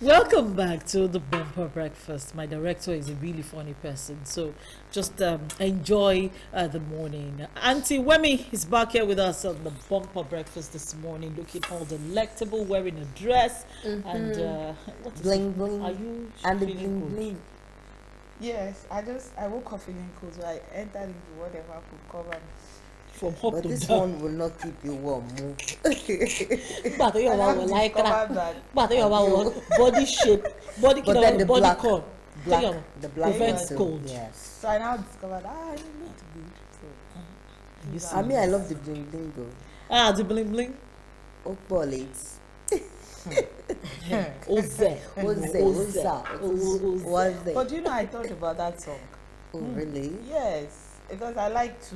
Welcome back to the Bumper Breakfast. My director is a really funny person, so just enjoy the morning. Auntie Wemi is back here with us on the Bumper Breakfast this morning, looking all delectable, wearing a dress, and what is Bling it? bling. Are you And the feeling bling good? bling. Yes, I woke up feeling cold, so I entered into whatever could cover me. From up But to this down. one will not keep you warm. But you And are I've like discovered that. that But you are body shape, body But then the body black, color. the black Prevents one too. cold. Yes. so I now discovered you looked good. So You these see, I are mean, I nice. love the bling bling though. the bling bling. Okpolits. Oze. What's there? But I thought about that song. Oh, really? Yes, because I like to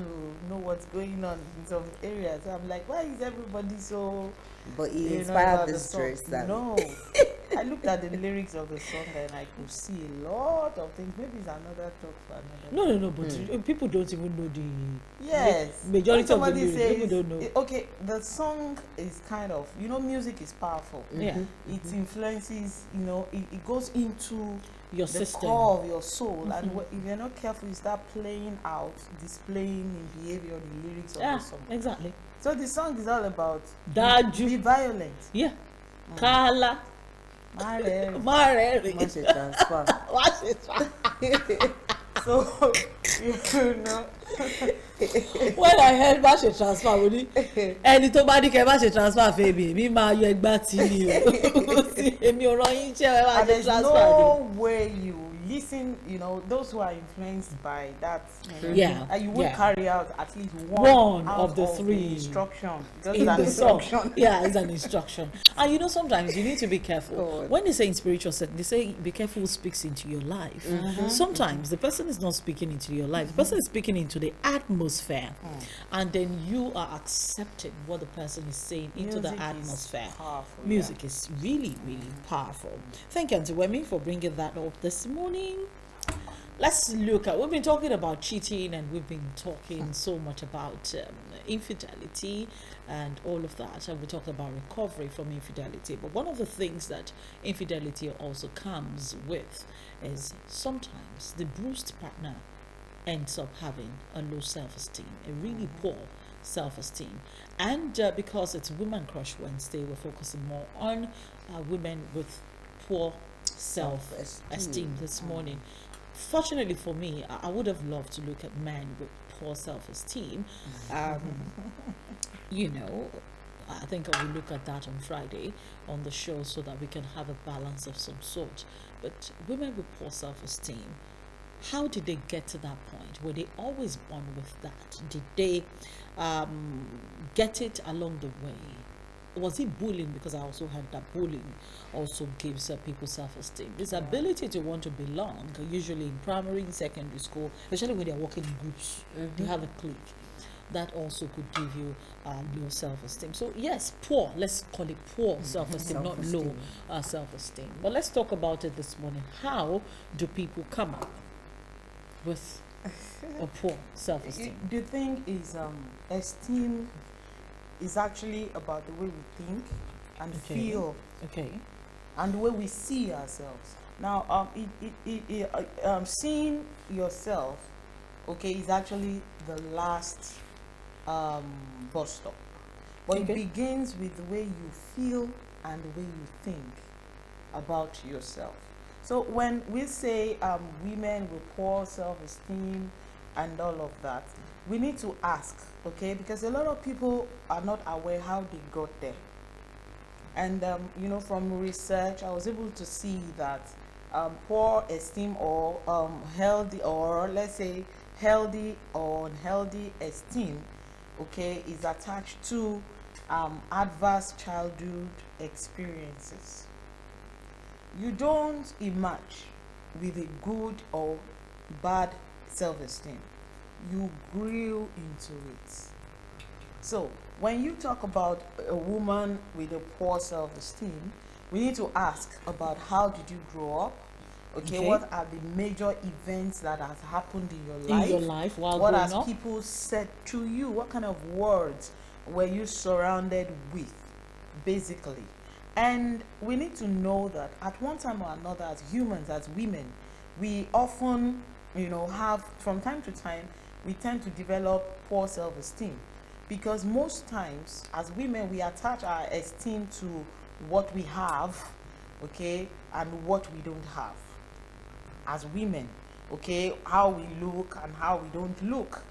know what's going on in some areas. So I'm like, why is everybody so But he about inspired the this song? dress. And No. I looked at the lyrics of the song and I could see a lot of things. Maybe it's another talk for another. No, but people don't even know the Yes. majority When of the somebody lyrics. says, People don't know. okay, the song is kind of, music is powerful. Yeah, It influences, it goes into your the system. core of your soul. And if you're not careful, you start displaying in behavior the lyrics of Yeah, the song. exactly. So the song is all about be Daju. violent. Yeah. Kala. Mare. Mare. Must transfer. Watch it. So When I heard má ṣe transfer, mo ní ẹni tó bá ní kẹ́ má ṣe transfer fèmí mi máa yọ ẹgbàá tí mi o. Sí èmi ò rán yín iṣẹ́ ẹ má and ṣe there's transfer no ni. way you listen, those who are influenced by that, Yeah, you will yeah. carry out at least One out of the three instruction. Just In an the song. instruction. Yeah, it's an instruction. And sometimes you need to be careful. God. When they say in spiritual setting, they say be careful who speaks into your life. Sometimes the person is not speaking into your life. The person is speaking into the atmosphere. And then you are accepting what the person is saying into the Music is atmosphere. powerful, Music is really, really powerful. Thank you, Auntie Wemi, for bringing that up this morning. Let's look at, we've been talking about cheating and we've been talking so much about infidelity and all of that, and we talked about recovery from infidelity. But one of the things that infidelity also comes with is sometimes the bruised partner ends up having a low self-esteem, a really poor self-esteem. And because it's Women Crush Wednesday, we're focusing more on women with poor self-esteem this morning. Fortunately for me, I would have loved to look at men with poor self-esteem. I think I will look at that on Friday on the show so that we can have a balance of some sort. But women with poor self-esteem, how did they get to that point? Were they always born with that? Did they get it along the way? Was it bullying? Because I also heard that bullying also gives people self-esteem. This ability to want to belong, usually in primary and secondary school, especially when they're working in groups, they have a clique. That also could give you low self-esteem. So yes, poor, let's call it poor self-esteem, not low self-esteem. But let's talk about it this morning. How do people come up with a poor self-esteem? The thing is, esteem is actually about the way we think and feel Okay. and the way we see ourselves. Now, seeing yourself, is actually the last bus stop. But Okay. it begins with the way you feel and the way you think about yourself. So when we say women with poor self-esteem and all of that, we need to ask, because a lot of people are not aware how they got there. And from research, I was able to see that poor esteem or healthy, or let's say healthy or unhealthy esteem, is attached to adverse childhood experiences. You don't emerge with a good or bad self-esteem. You grew into it. So when you talk about a woman with a poor self-esteem, we need to ask about how did you grow up? What are the major events that has happened in your life? In your life while what growing has up? people said to you? What kind of words were you surrounded with, basically? And we need to know that at one time or another, as humans, as women, we often, have, from time to time, we tend to develop poor self-esteem, because most times as women we attach our esteem to what we have, okay, and what we don't have as women, okay, how we look and how we don't look.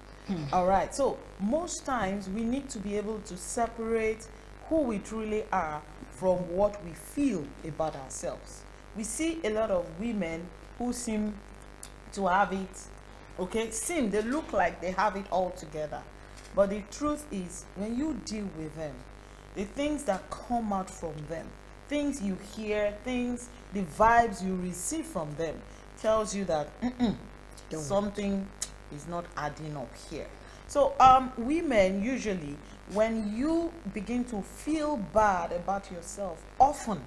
All right, so most times we need to be able to separate who we truly are from what we feel about ourselves. We see a lot of women who seem to have it, okay, they look like they have it all together, but the truth is, when you deal with them, the things that come out from them, things you hear, the vibes you receive from them, tells you that something is not adding up here. So women, usually when you begin to feel bad about yourself, often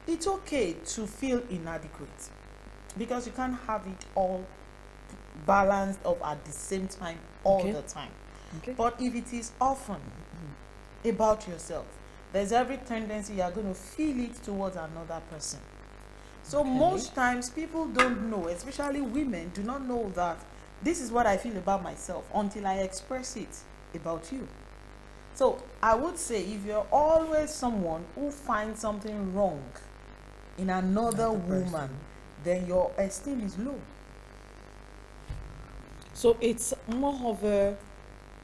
it's okay to feel inadequate, because you can't have it all balanced up at the same time all Okay. the time. Okay. But if it is often about yourself, there's every tendency you're going to feel it towards another person. So Okay. most times people don't know, especially women do not know that this is what I feel about myself until I express it about you. So I would say, if you're always someone who finds something wrong in another Another person. woman, then your esteem is low. So it's more of a,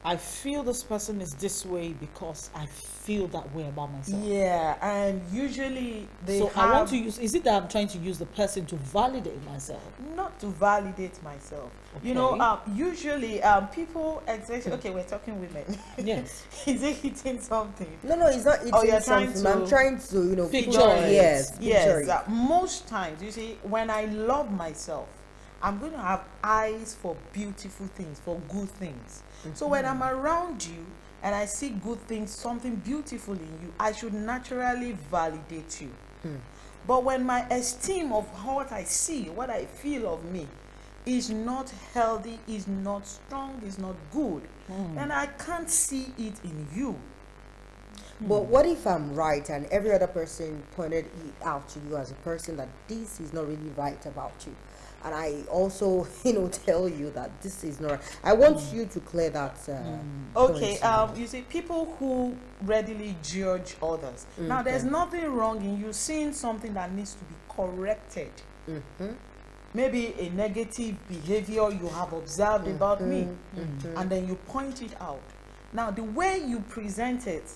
I feel this person is this way because I feel that way about myself. Yeah, and usually they So have, I want to use, is it that I'm trying to use the person to validate myself? not to validate myself. Okay. Usually people exactly, okay, we're talking women. Yes. Is it hitting something? No, it's not eating Oh, you're trying something. I'm to trying to, picture put- it. Yes, picture Yes, it. most times, you see, when I love myself, I'm going to have eyes for beautiful things, for good things. So when I'm around you and I see good things, something beautiful in you, I should naturally validate you. But when my esteem of what I see, what I feel of me, is not healthy, is not strong, is not good, then I can't see it in you. But what if I'm right and every other person pointed it out to you as a person that this is not really right about you? And I also, tell you that this is not. I want you to clear that. Okay, point. you see, people who readily judge others. Now, there's Okay. nothing wrong in you seeing something that needs to be corrected. Mhm. Maybe a negative behavior you have observed about me, Mhm. and then you point it out. Now, the way you present it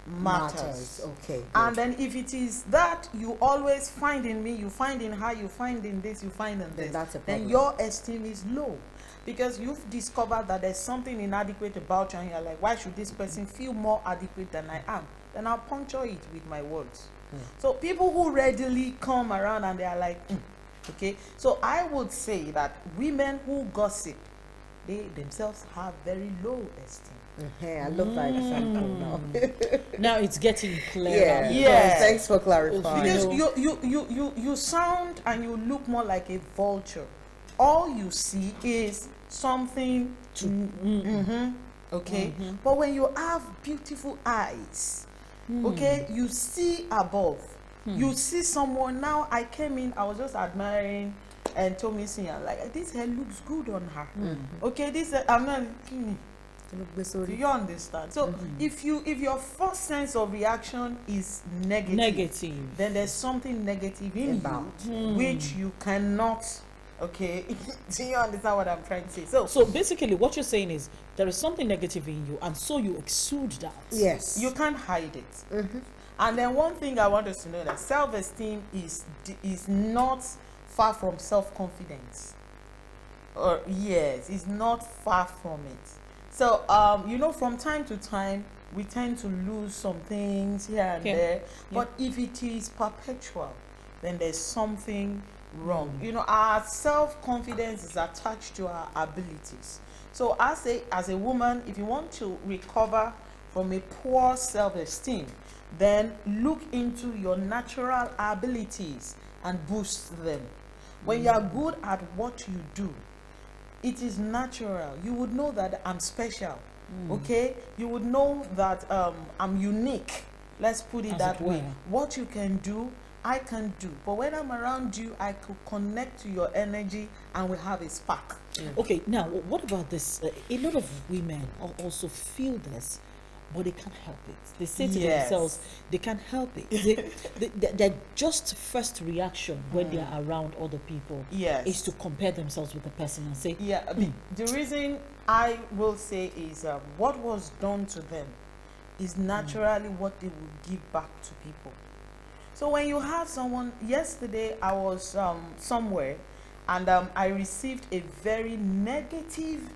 matters. Okay. And good. then if it is that you always find in me, you find in her, you find in this, you find in Then this, that's a then problem. your esteem is low. Because you've discovered that there's something inadequate about you, and you're like, why should this person feel more adequate than I am? Then I'll puncture it with my words. So people who readily come around and they are like, okay. So I would say that women who gossip, they themselves have very low esteem. I love that example now. Now it's getting clearer. Yeah. because- Yeah. Thanks for clarifying. Because know- you sound and you look more like a vulture. All you see is something okay. But when you have beautiful eyes, okay, you see above. You see someone. Now I came in, I was just admiring and told me, see, I'm like, this hair looks good on her. Okay, this I'm not. Do you understand? So if your first sense of reaction is negative, then there's something negative in About. you which you cannot. Okay, do you understand what I'm trying to say? So So basically, what you're saying is there is something negative in you, and so you exude that. Yes. you can't hide it. And then one thing I want us to know, that self-esteem is not far from self-confidence. Or yes, it's not far from it. So from time to time we tend to lose some things here and Okay. there, but if it is perpetual, then there's something wrong. Our self-confidence is attached to our abilities. So as a woman, if you want to recover from a poor self-esteem, then look into your natural abilities and boost them. When you are good at what you do, it is natural. You would know that I'm special. Okay, you would know that I'm unique Let's put it As that it way. were. What you can do, I can do. But when I'm around you, I could connect to your energy and we have a spark. Okay, now what about this? A lot of women also feel this, but they can't help it. They say to Yes. themselves, they can't help it. Their just first reaction when they are around other people Yes. is to compare themselves with the person and say, Yeah, the reason I will say is what was done to them is naturally what they will give back to people. So when you have someone, yesterday I was somewhere and I received a very negative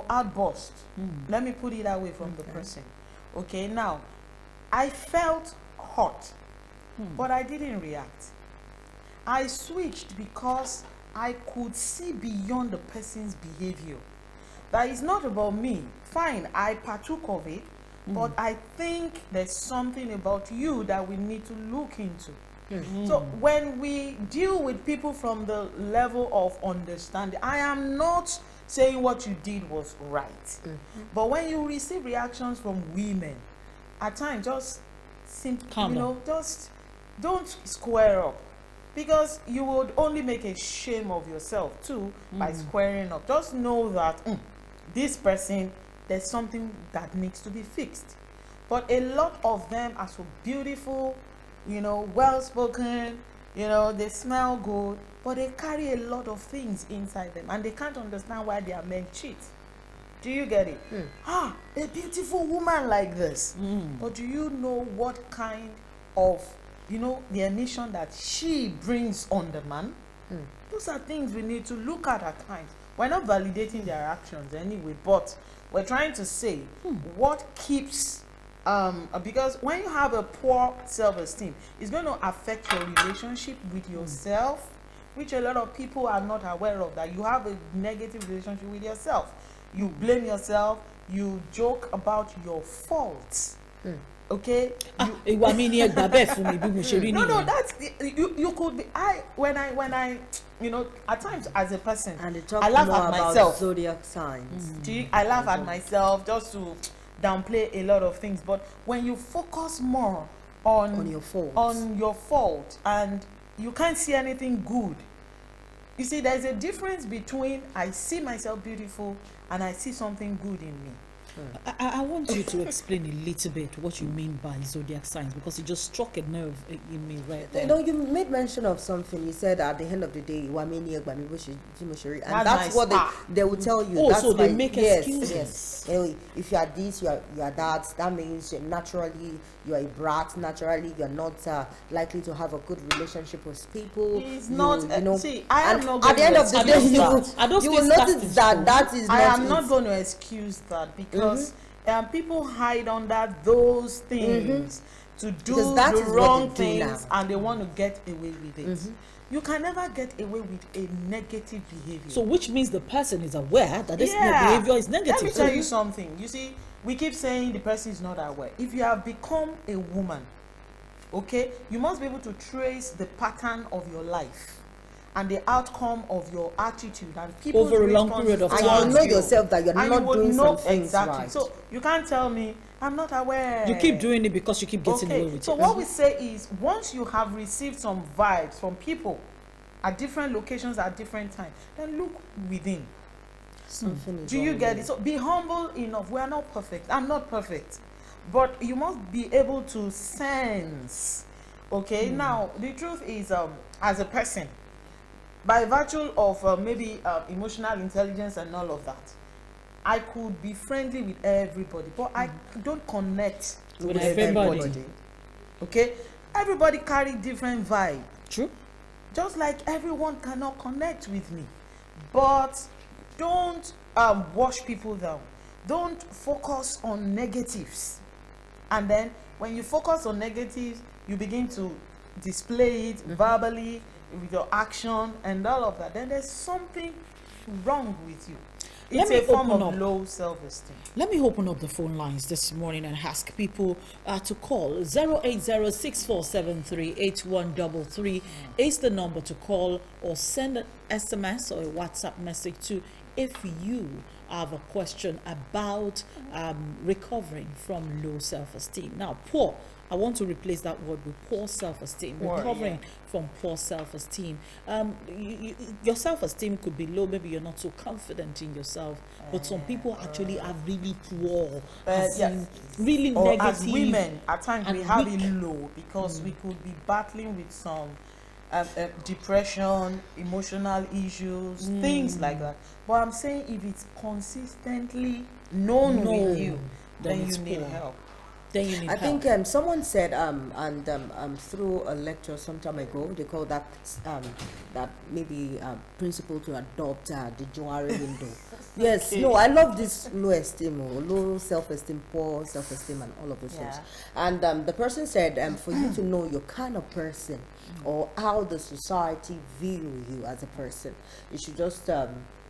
outburst. Let me put it that way from the person. Okay, now I felt hot, but I didn't react. I switched because I could see beyond the person's behavior. That is not about me. Fine, I partook of it, but I think there's something about you that we need to look into. So when we deal with people from the level of understanding, I am not saying what you did was right. But when you receive reactions from women, at times just Calm down. just don't square up. Because you would only make a shame of yourself too by squaring up. Just know that this person, there's something that needs to be fixed. But a lot of them are so beautiful, well spoken, they smell good, but they carry a lot of things inside them and they can't understand why their men cheat. Do you get it? A beautiful woman like this. But do you know what kind of the emission that she brings on the man? Those are things we need to look at times. We're not validating their actions anyway, but we're trying to say what keeps because when you have a poor self-esteem, it's going to affect your relationship with yourself, which a lot of people are not aware of, that you have a negative relationship with yourself. You blame yourself, you joke about your faults. Okay. ìwà mi ni ẹ gbà bẹ́ẹ̀ fún mi bí mo ṣe rí No, nìyẹn. that's you could be. When I at times as a person, And they talk I laugh more at about myself. zodiac signs. I laugh at myself just to downplay a lot of things. But when you focus more on your fault and you can't see anything good, you see, there's a difference between I see myself beautiful and I see something good in me. I want you to explain a little bit what you mean by zodiac signs, because it just struck a nerve in me right there. You made mention of something. You said at the end of the day, and That's that's my what spark. they will tell you. Oh, That's so they like, make yes, excuses. yes. Anyway, if you are this, you are that. That means naturally you are a brat. Naturally, you are not likely to have a good relationship with people. It's You- not. you know. See, I am And not at the going end to of the I day, don't you think- I don't will think that notice is that true. that is I am it. not going to excuse that because people hide under those things to do Because that the is what wrong they do things now. and they want to get away with it. You can never get away with a negative behavior. So which means the person is aware that this behavior is negative. Let me tell you something. You see, we keep saying the person is not aware. If you have become a woman, okay, you must be able to trace the pattern of your life and the outcome of your attitude and people's Over a long responses period of And time. you towards know yourself that you're And not you would doing know some things exactly. right. So you can't tell me I'm not aware. You keep doing it because you keep getting away with So it. what we say is once you have received some vibes from people at different locations at different times, then look within. Something is Do you wrong get with it? So be humble enough. We are not perfect. I'm not perfect. But you must be able to sense. Okay? Now, the truth is, as a person, by virtue of maybe emotional intelligence and all of that, I could be friendly with everybody, but I don't connect With with everybody. everybody. Okay? Everybody carry different vibe. True. Just like everyone cannot connect with me. But don't wash people down. Don't focus on negatives. And then when you focus on negatives, you begin to display it verbally with your action and all of that. Then there's something wrong with you. Let It's me a form open of up. low self-esteem. Let me open up the phone lines this morning and ask people to call. 08064738133 is the number to call, or send an SMS or a WhatsApp message to if you I have a question about recovering from low self-esteem. Now, poor, I want to replace that word with poor self-esteem. Poor, Recovering yeah. from poor self-esteem. Your self-esteem could be low. Maybe you're not so confident in yourself. But some people actually are really poor, as yes. in really Or negative. as women, at times we and have weak. it low because we could be battling with some depression, emotional issues, things like that. But I'm saying if it's consistently known with you, then it's you need poor. help. Then you need I help. think someone said and through a lecture some time ago they call that that maybe principle to adopt the Johari window. Yes, Okay. no, I love this low esteem, low self-esteem, poor self-esteem, and all of those things. And the person said for you to know your kind of person or how the society view you as a person, you should just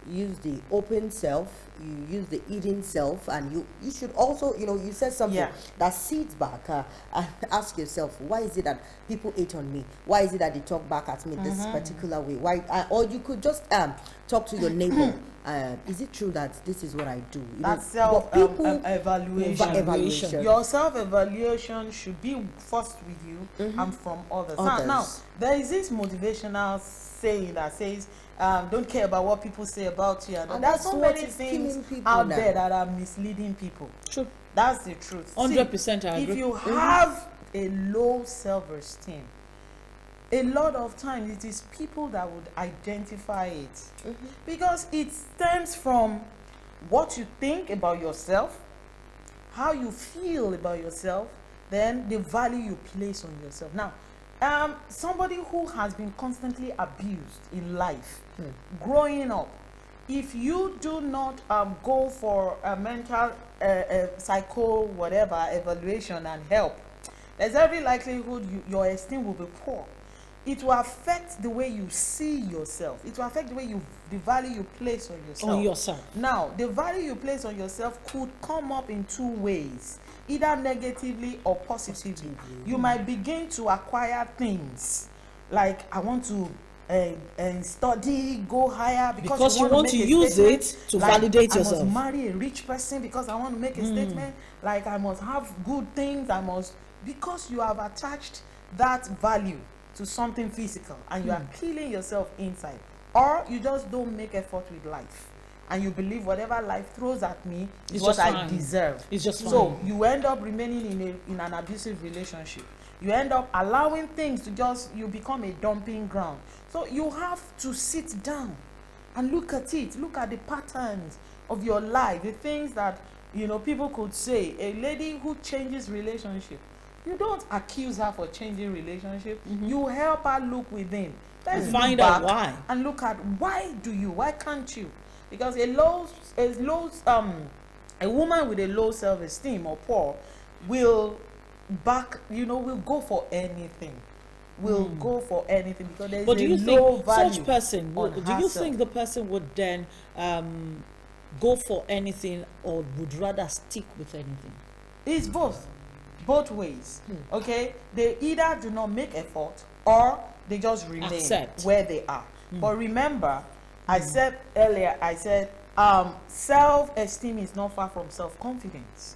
use the open self, you use the eating self, and you should also, you said something Yeah. that sits back and ask yourself, why is it that people hate on me? Why is it that they talk back at me this particular way? Why? Or you could just talk to your neighbor. Is it true that this is what I do? That's but people evaluation. Evaluation. Your self-evaluation should be first with you and from others. Now, there is this motivational saying that says, don't care about what people say about you. And there's so many things out there that are misleading people. True. That's the truth. 100% I agree. If you have a low self-esteem, a lot of times it is people that would identify it because it stems from what you think about yourself, how you feel about yourself, then the value you place on yourself. Now, somebody who has been constantly abused in life, growing up, if you do not go for a mental, psycho, whatever, evaluation and help, there's every likelihood your esteem will be poor. It will affect the way you see yourself. It will affect the way the value you place on yourself. On yourself. Now, the value you place on yourself could come up in two ways, either negatively or positively. You might begin to acquire things like, I want to study, go higher because you want make to a use statement. it to Like, validate I yourself. must marry a rich person because I want to make a statement. Like, I must have good things. Because you have attached that value to something physical and you are killing yourself inside, or you just don't make effort with life and you believe whatever life throws at me is what I deserve. It's just so fine. you end up remaining in an abusive relationship. You end up allowing things to you become a dumping ground. So you have to sit down and look at it, look at the patterns of your life, the things that people could say. A lady who changes relationship, you don't accuse her for changing relationship. You help her look within. Let's find out why. And look at why can't you? Because a woman with a low self-esteem or poor will go for anything. Will go for anything because there's But do you low think value such person on do you herself. think the person would then go for anything or would rather stick with anything? It's both ways. Okay, they either do not make effort or they just remain where they are. But remember, I said earlier, self-esteem is not far from self-confidence.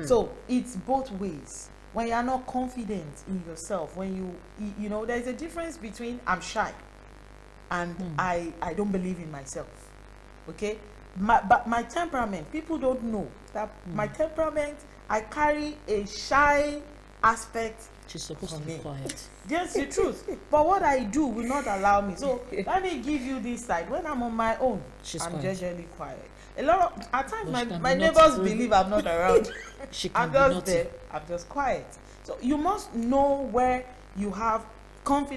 So it's both ways. When you are not confident in yourself, when there's a difference between I'm shy and I don't believe in myself. Okay, but my temperament, people don't know that my temperament, I carry a shy aspect. She's supposed to be quiet. That's the truth. But what I do will not allow me. So let me give you this side. When I'm on my own, I'm generally quiet. A lot of at times my neighbors believe I'm not around. I'm just there. I'm just quiet. So you must know where you have confidence.